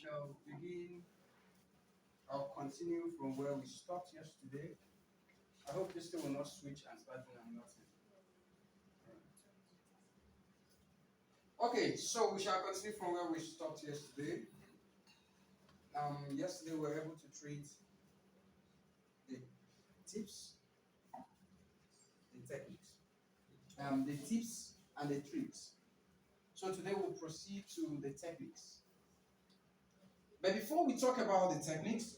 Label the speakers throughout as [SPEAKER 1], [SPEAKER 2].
[SPEAKER 1] shall begin or continue from where we stopped yesterday. I hope this thing will not switch and start doing nothing. Okay, so we shall continue from where we stopped yesterday. Yesterday we were able to treat the tips, the techniques, the tips and the tricks. So today we'll proceed to the techniques. But before we talk about the techniques,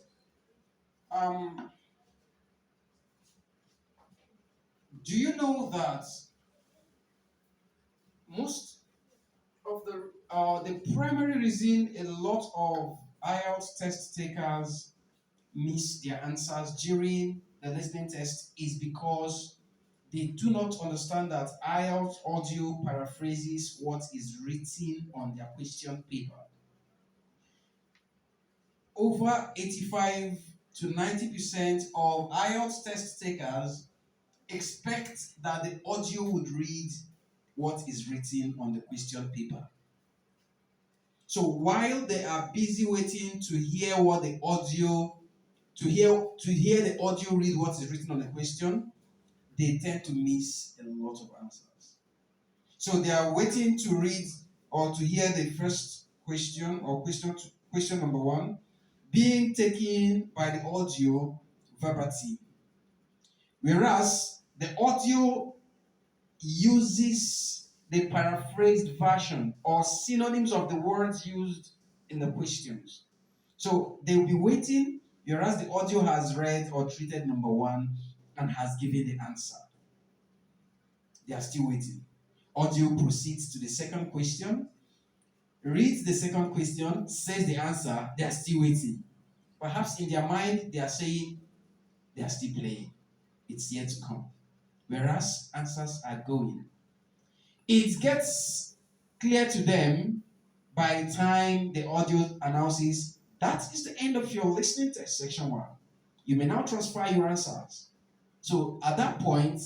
[SPEAKER 1] do you know that most of the primary reason a lot of IELTS test takers miss their answers during the listening test is because they do not understand that IELTS audio paraphrases what is written on their question paper. Over 85 to 90% of IELTS test takers expect that the audio would read what is written on the question paper. So while they are busy waiting to hear what the audio, to hear the audio read what is written on the question, they tend to miss a lot of answers. So they are waiting to read or to hear the first question or question number one being taken by the audio verbatim. Whereas the audio uses the paraphrased version or synonyms of the words used in the questions. So they will be waiting, whereas the audio has read or treated number one and has given the answer. They are still waiting. Audio proceeds to the second question, reads the second question, says the answer, they are still waiting. Perhaps in their mind, they are saying they are still playing. It's yet to come. Whereas answers are going. It gets clear to them by the time the audio announces that is the end of your listening test, section 1. You may now transfer your answers. So at that point,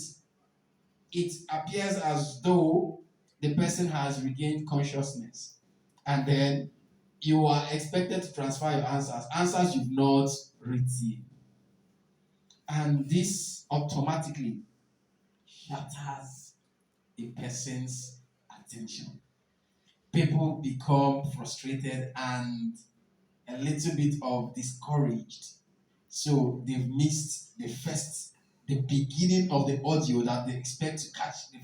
[SPEAKER 1] it appears as though the person has regained consciousness. And then you are expected to transfer your answers you've not written. And this automatically shatters a person's attention. People become frustrated and a little bit of discouraged. So they've missed the beginning of the audio that they expect to catch the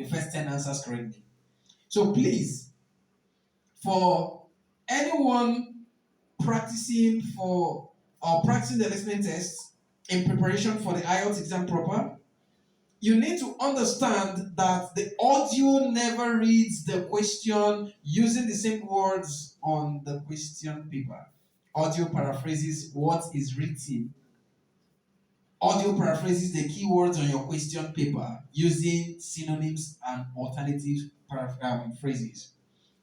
[SPEAKER 1] first 10 answers correctly. So please, for anyone practicing the listening test in preparation for the IELTS exam proper, you need to understand that the audio never reads the question using the same words on the question paper. Audio paraphrases what is written. Audio paraphrases the keywords on your question paper using synonyms and alternative phrases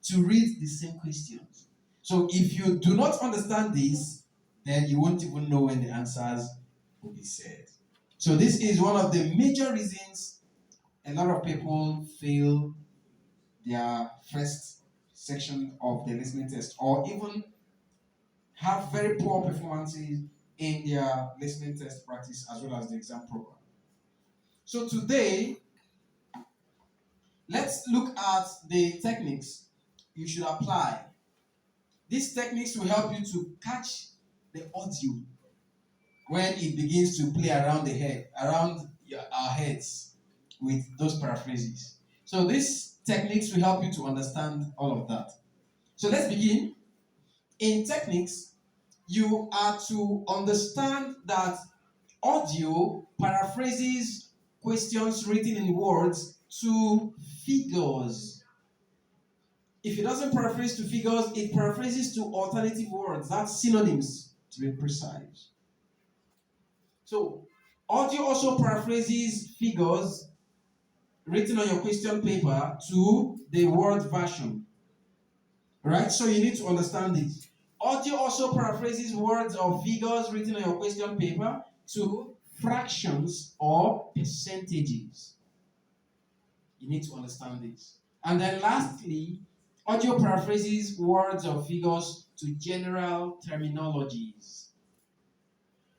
[SPEAKER 1] to read the same questions. So if you do not understand this, then you won't even know when the answers will be said. So this is one of the major reasons a lot of people fail their first section of the listening test or even have very poor performances in their listening test practice as well as the exam program. So today, let's look at the techniques you should apply. These techniques will help you to catch the audio when it begins to play around our heads with those paraphrases. So these techniques will help you to understand all of that. So let's begin. In techniques, you are to understand that audio paraphrases questions written in words to figures. If it doesn't paraphrase to figures, it paraphrases to alternative words. That's synonyms, to be precise. So, audio also paraphrases figures written on your question paper to the word version. Right? So you need to understand this. Audio also paraphrases words or figures written on your question paper to fractions or percentages. You need to understand this. And then lastly, Audio paraphrases words or figures to general terminologies.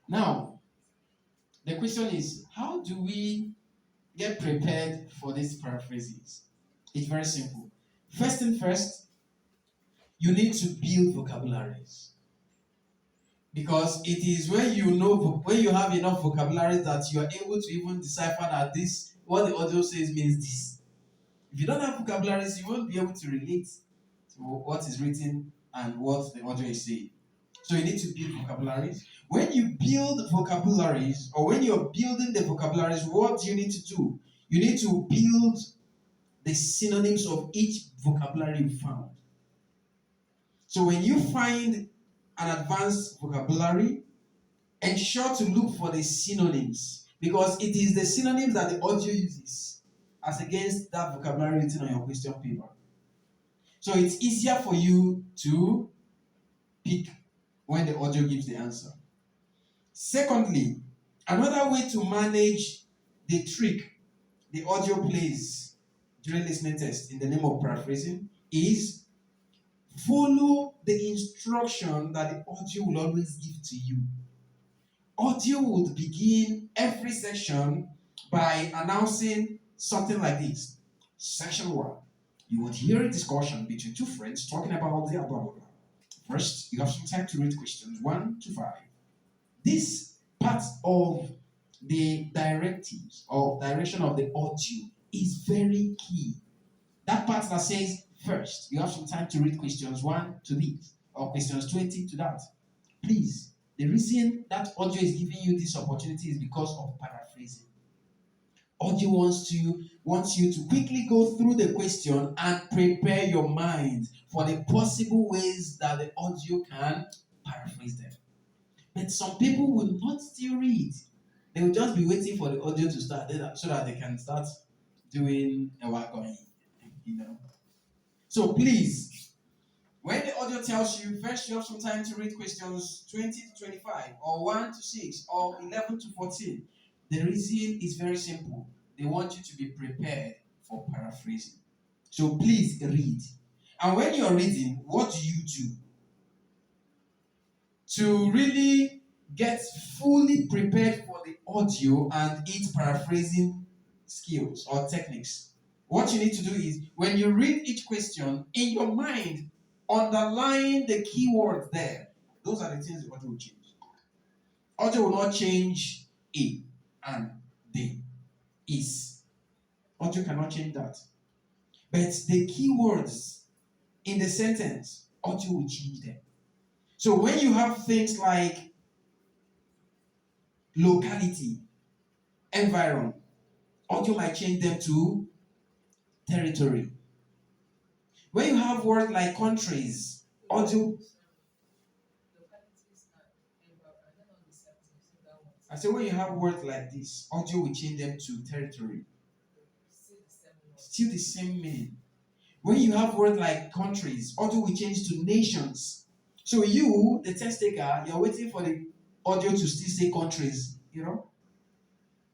[SPEAKER 1] Now, the question is, how do we get prepared for these paraphrases? It's very simple. First thing first, you need to build vocabularies. Because it is when you know, when you have enough vocabulary that you are able to even decipher that this, what the audio says means this. If you don't have vocabularies, you won't be able to relate to what is written and what the audio is saying. So you need to build vocabularies. When you build vocabularies, or when you're building the vocabularies, what do you need to do? You need to build the synonyms of each vocabulary you found. So when you find an advanced vocabulary, ensure to look for the synonyms, because it is the synonyms that the audio uses as against that vocabulary written on your question paper. So it's easier for you to pick when the audio gives the answer. Secondly, another way to manage the trick the audio plays during listening test in the name of paraphrasing is follow the instruction that the audio will always give to you. Audio would begin every section by announcing something like this. Section 1. You would hear a discussion between two friends talking about their blah blah blah. First, you have some time to read questions 1 to 5. This part of the directives or direction of the audio is very key. That part that says first, you have some time to read questions 1 to this or questions 20 to that. Please, the reason that audio is giving you this opportunity is because of paraphrasing. Audio wants you to quickly go through the question and prepare your mind for the possible ways that the audio can paraphrase them. But some people will not still read. They will just be waiting for the audio to start so that they can start doing a wagon, So please, when the audio tells you, first you have some time to read questions 20 to 25, or 1 to 6, or 11 to 14. The reason is very simple. They want you to be prepared for paraphrasing. So please read. And when you're reading, what do you do? To really get fully prepared for the audio and its paraphrasing skills or techniques, what you need to do is, when you read each question, in your mind, underline the keywords there. Those are the things the audio will change. Audio will not change a and the is. Audio cannot change that. But the keywords in the sentence, audio will change them. So when you have things like locality, environment, audio might change them to territory. When you have words like countries, audio. I say when you have words like this, audio will change them to territory. Still the same meaning. When you have words like countries, audio will change to nations. So you, the test taker, you're waiting for the audio to still say countries,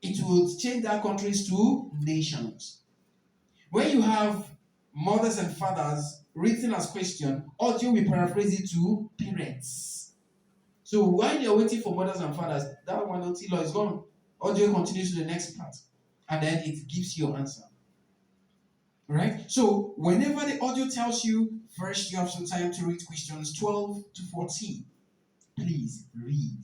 [SPEAKER 1] It will change that countries to nations. When you have mothers and fathers written as question, audio will paraphrase it to parents. So while you're waiting for mothers and fathers, that one until is gone. Audio continues to the next part, and then it gives you your answer. Right? So whenever the audio tells you, first you have some time to read questions 12 to 14, please read.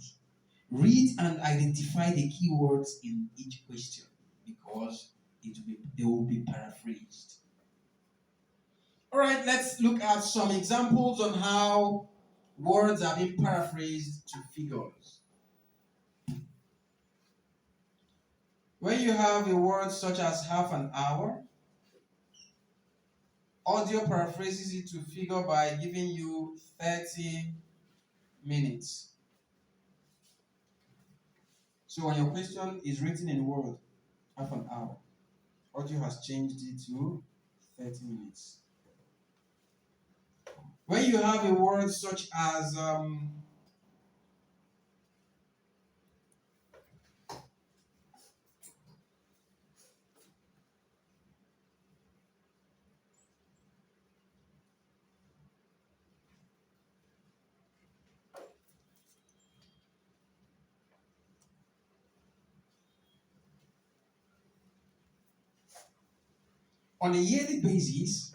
[SPEAKER 1] Read and identify the keywords in each question, because they will be paraphrased. All right, let's look at some examples on how words are being paraphrased to figures. When you have a word such as half an hour, audio paraphrases it to figure by giving you 30 minutes. So when your question is written in word, half an hour, audio has changed it to 30 minutes. When you have a word such as On a yearly basis,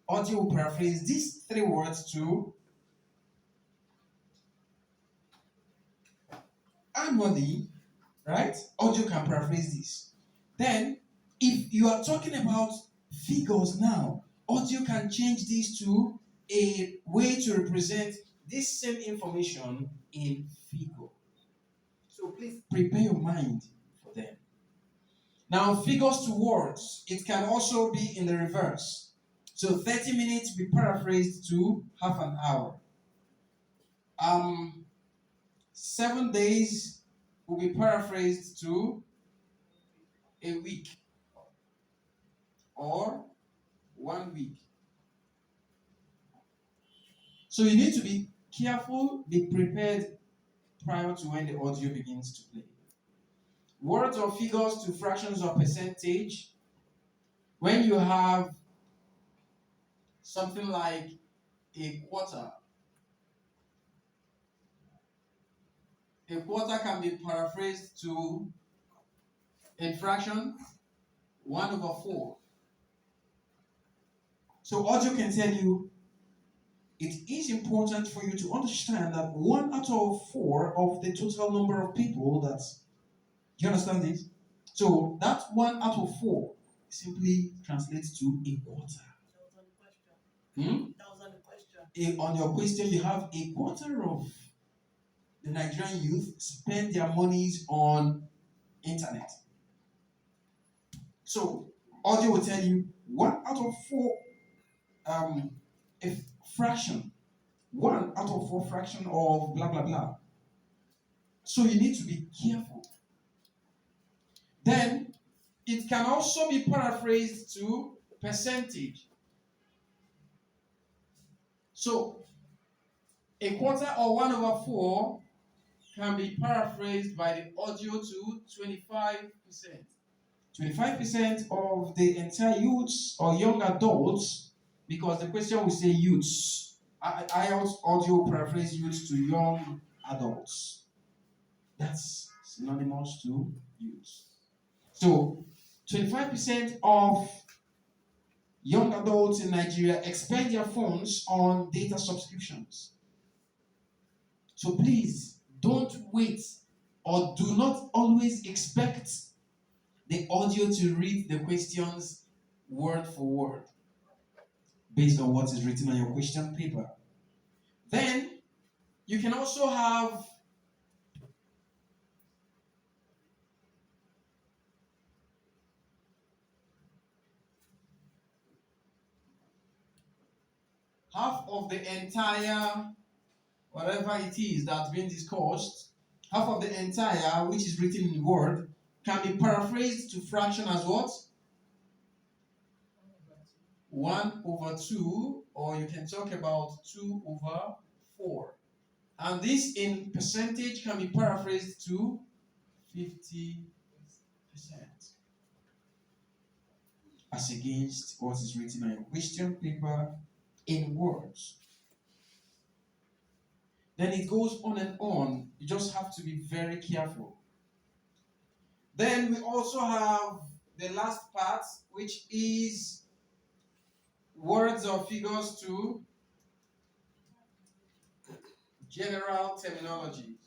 [SPEAKER 1] audio will paraphrase these three words to annually, right? Audio can paraphrase this. Then, if you are talking about figures now, audio can change this to a way to represent this same information in figure. So please prepare your mind for them. Now, figures to words, it can also be in the reverse. So 30 minutes be paraphrased to half an hour. 7 days will be paraphrased to a week or 1 week. So you need to be careful, be prepared prior to when the audio begins to play. Words or figures to fractions or percentage. When you have something like a quarter can be paraphrased to a fraction 1/4. So audio can tell you it is important for you to understand that 1/4 of the total number of people that's, do you understand this? So that 1/4 simply translates to a quarter. That was on the question. On your question, you have a quarter of the Nigerian youth spend their monies on internet. So audio will tell you 1/4, a fraction, 1/4 fraction of blah blah blah. So you need to be careful. Then it can also be paraphrased to percentage. So a quarter or 1/4 can be paraphrased by the audio to 25%. 25% of the entire youths or young adults, because the question will say youths. IELTS audio paraphrase youths to young adults. That's synonymous to youths. So 25% of young adults in Nigeria expend their funds on data subscriptions. So please don't wait or do not always expect the audio to read the questions word for word based on what is written on your question paper. Then you can also have half of the entire whatever it is that's being discussed, half of the entire which is written in word can be paraphrased to fraction as what? 1/2, or you can talk about 2/4. And this in percentage can be paraphrased to 50%. As against what is written on your question paper in words. Then it goes on and on. You just have to be very careful. Then we also have the last part, which is words or figures to general terminologies.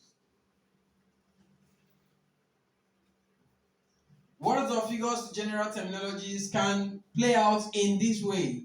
[SPEAKER 1] Words or figures to general terminologies can play out in this way.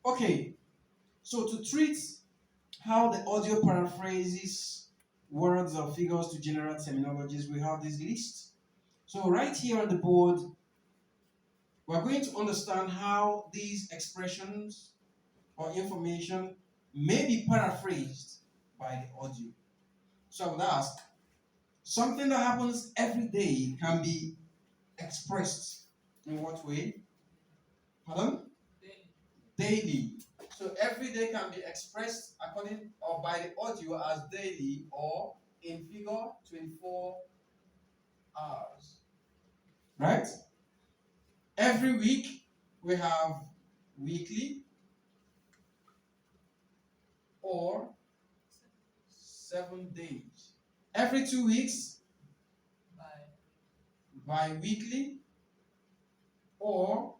[SPEAKER 1] Okay, so to treat how the audio paraphrases words or figures to generate terminologies, we have this list. So right here on the board, we're going to understand how these expressions or information may be paraphrased by the audio. So I would ask, something that happens every day can be expressed in what way? Pardon? Daily. So every day can be expressed according or by the audio as daily or in figure 24 hours. Right? Every week we have weekly or 7 days. Every 2 weeks bi-weekly or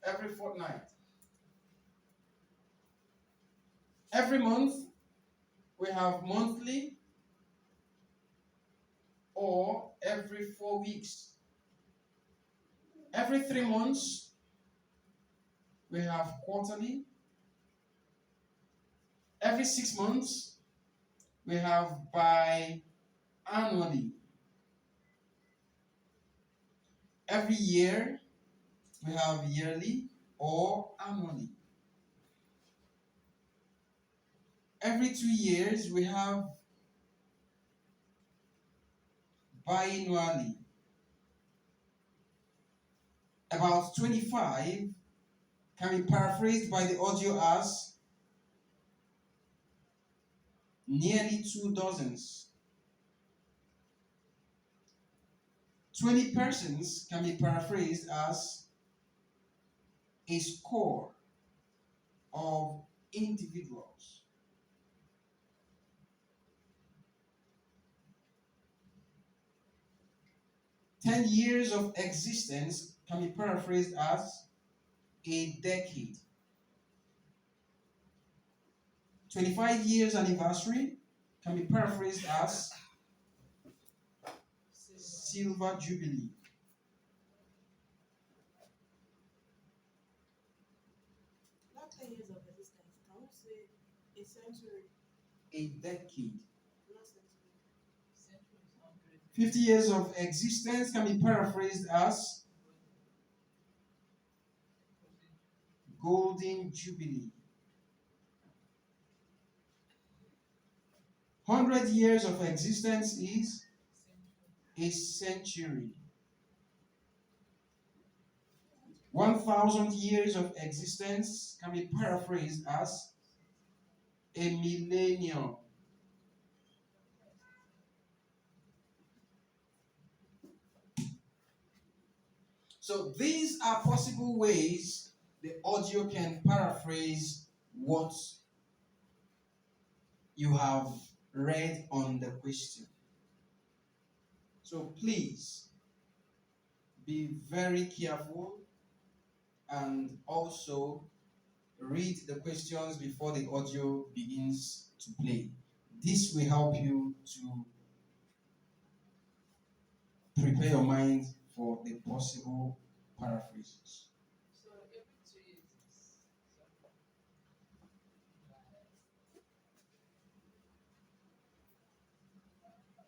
[SPEAKER 1] every fortnight. Every month we have monthly or every 4 weeks. Every 3 months we have quarterly. Every 6 months we have biannually. Every year we have yearly or annually. Every 2 years we have biannually. About 25 can be paraphrased by the audio as nearly 2 dozens. 20 persons can be paraphrased as a score of individuals. 10 years of existence can be paraphrased as a decade. 25 years anniversary can be paraphrased as silver jubilee.
[SPEAKER 2] Not 10 years of existence. Can we say a century?
[SPEAKER 1] A decade.
[SPEAKER 2] Not century. Century is 100.
[SPEAKER 1] 50 years of existence can be paraphrased as golden jubilee. 100 years of existence is a century. 1,000 years of existence can be paraphrased as a millennium. So these are possible ways the audio can paraphrase what you have read on the question. So please be very careful and also read the questions before the audio begins to play. This will help you to prepare your mind for the possible paraphrases.